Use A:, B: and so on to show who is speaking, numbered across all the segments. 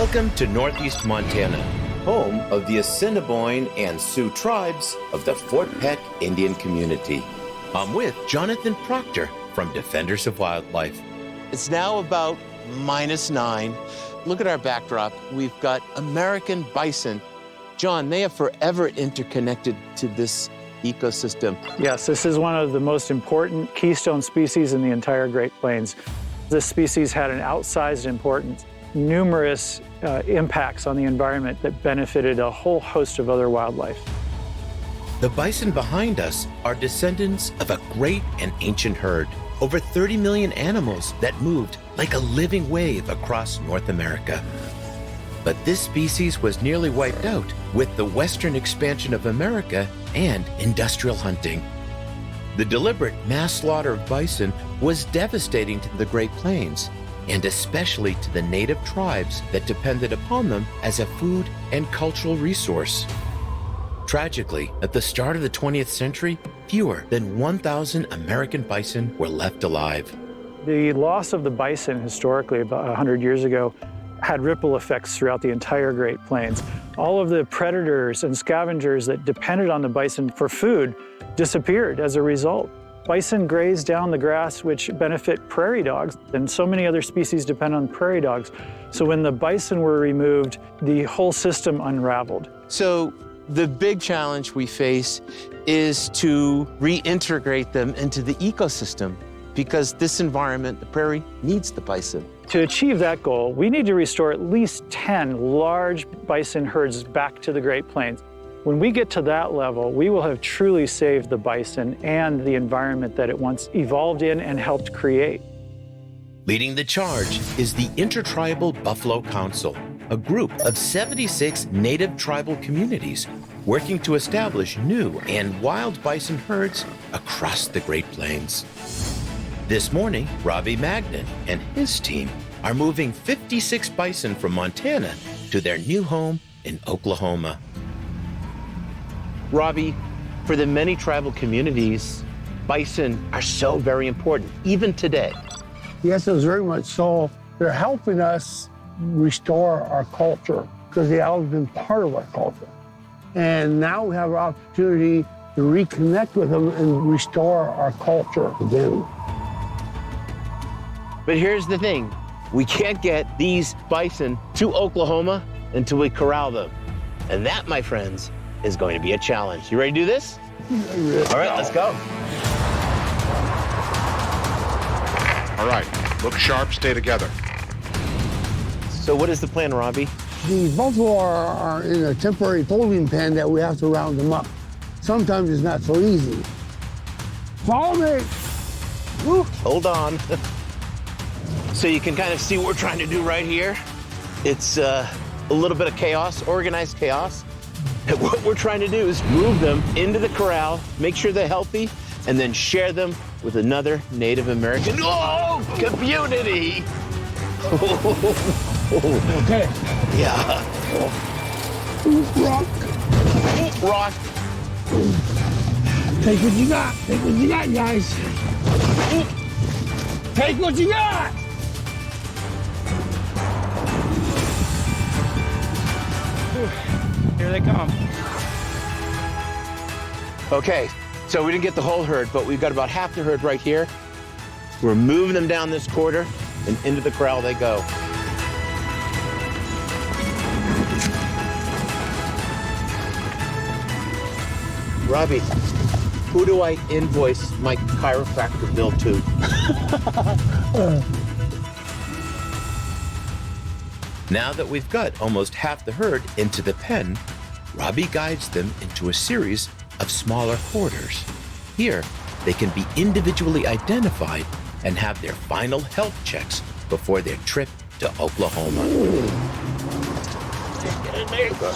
A: Welcome to Northeast Montana, home of the Assiniboine and Sioux Tribes of the Fort Peck Indian community. I'm with Jonathan Proctor from Defenders of Wildlife. It's now about -9. Look at our backdrop. We've got American bison. John, they have forever interconnected to this ecosystem.
B: Yes, this is one of the most important keystone species in the entire Great Plains. This species had an outsized importance, numerous impacts on the environment that benefited a whole host of other wildlife.
A: The bison behind us are descendants of a great and ancient herd. Over 30 million animals that moved like a living wave across North America. But this species was nearly wiped out with the western expansion of America and industrial hunting. The deliberate mass slaughter of bison was devastating to the Great Plains, and especially to the native tribes that depended upon them as a food and cultural resource. Tragically, at the start of the 20th century, fewer than 1,000 American bison were left alive.
B: The loss of the bison historically about 100 years ago had ripple effects throughout the entire Great Plains. All of the predators and scavengers that depended on the bison for food disappeared as a result. Bison graze down the grass, which benefit prairie dogs, and so many other species depend on prairie dogs. So when the bison were removed, the whole system unraveled.
A: So the big challenge we face is to reintegrate them into the ecosystem, because this environment, the prairie, needs the bison.
B: To achieve that goal, we need to restore at least 10 large bison herds back to the Great Plains. When we get to that level, we will have truly saved the bison and the environment that it once evolved in and helped create.
A: Leading the charge is the Intertribal Buffalo Council, a group of 76 native tribal communities working to establish new and wild bison herds across the Great Plains. This morning, Robbie Magnan and his team are moving 56 bison from Montana to their new home in Oklahoma. Robbie, for the many tribal communities, bison are so very important, even today.
C: Yes, it's very much so. They're helping us restore our culture because they have always been part of our culture. And now we have an opportunity to reconnect with them and restore our culture again.
A: But here's the thing. We can't get these bison to Oklahoma until we corral them. And that, my friends, is going to be a challenge. You ready to do this? All right, let's go.
D: All right, look sharp, stay together.
A: So what is the plan, Robbie?
C: The buffalo are in a temporary holding pen that we have to round them up. Sometimes it's not so easy. Follow me.
A: Woo, hold on. So you can kind of see what we're trying to do right here. It's a little bit of chaos, organized chaos. And what we're trying to do is move them into the corral, make sure they're healthy, and then share them with another Native American community.
C: Okay.
A: Yeah.
C: Rock.
A: Rock.
C: Take what you got. Take what you got, guys. Take what you got.
B: Here they come.
A: Okay, so we didn't get the whole herd, but we've got about half the herd right here. We're moving them down this quarter, and into the corral they go. Robbie, who do I invoice my chiropractor bill to? Now that we've got almost half the herd into the pen, Robbie guides them into a series of smaller quarters. Here, they can be individually identified and have their final health checks before their trip to Oklahoma.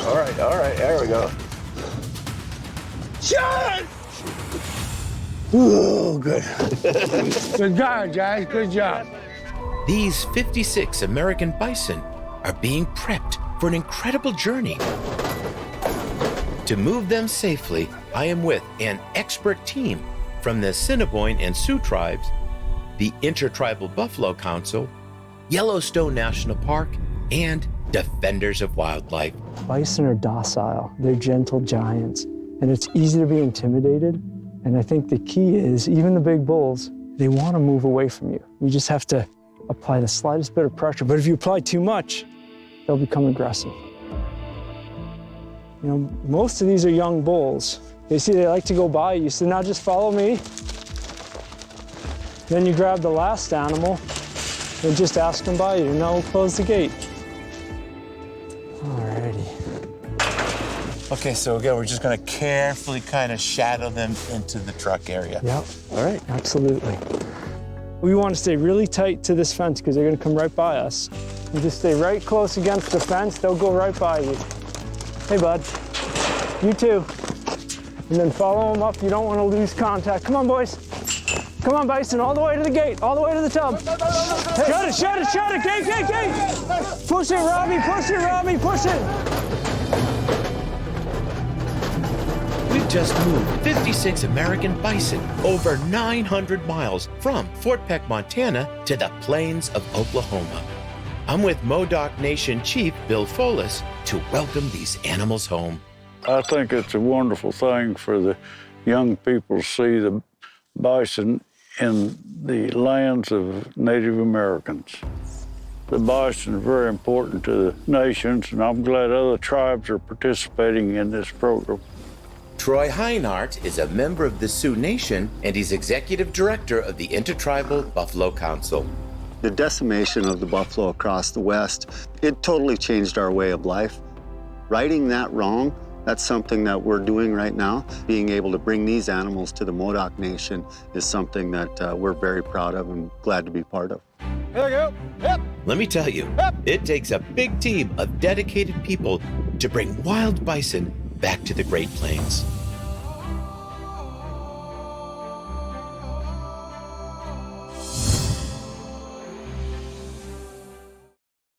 A: All right, there we go.
C: Shut! Oh, good. Good job, guys. Good job.
A: These 56 American bison are being prepped for an incredible journey. To move them safely, I am with an expert team from the Assiniboine and Sioux Tribes, the Intertribal Buffalo Council, Yellowstone National Park, and defenders of wildlife.
B: Bison are docile, they're gentle giants, and it's easy to be intimidated. And I think the key is, even the big bulls, they want to move away from you. You just have to apply the slightest bit of pressure. But if you apply too much, they'll become aggressive. You know, most of these are young bulls. You see, they like to go by you. So now just follow me. Then you grab the last animal and just ask them by you. Now we'll close the gate. Alrighty.
A: Okay, so again, we're just gonna carefully kind of shadow them into the truck area.
B: Yep.
A: All right.
B: Absolutely. We want to stay really tight to this fence because they're going to come right by us. You just stay right close against the fence, they'll go right by you. Hey, bud. You too. And then follow them up. You don't want to lose contact. Come on, boys. Come on, Bison, all the way to the gate, all the way to the tub. Hey. Shut it, shut it, shut it, gate, gate, gate. Push it, Robbie, push it, Robbie, push it.
A: We've just moved 56 American bison over 900 miles from Fort Peck, Montana to the plains of Oklahoma. I'm with Modoc Nation Chief Bill Folis to welcome these animals home.
E: I think it's a wonderful thing for the young people to see the bison in the lands of Native Americans. The bison is very important to the nations, and I'm glad other tribes are participating in this program.
A: Troy Heinart is a member of the Sioux Nation, and he's executive director of the Intertribal Buffalo Council.
F: The decimation of the buffalo across the West, it totally changed our way of life. Righting that wrong, that's something that we're doing right now. Being able to bring these animals to the Modoc Nation is something that we're very proud of and glad to be part of.
E: Here we go. Yep.
A: Let me tell you, it takes a big team of dedicated people to bring wild bison back to the Great Plains.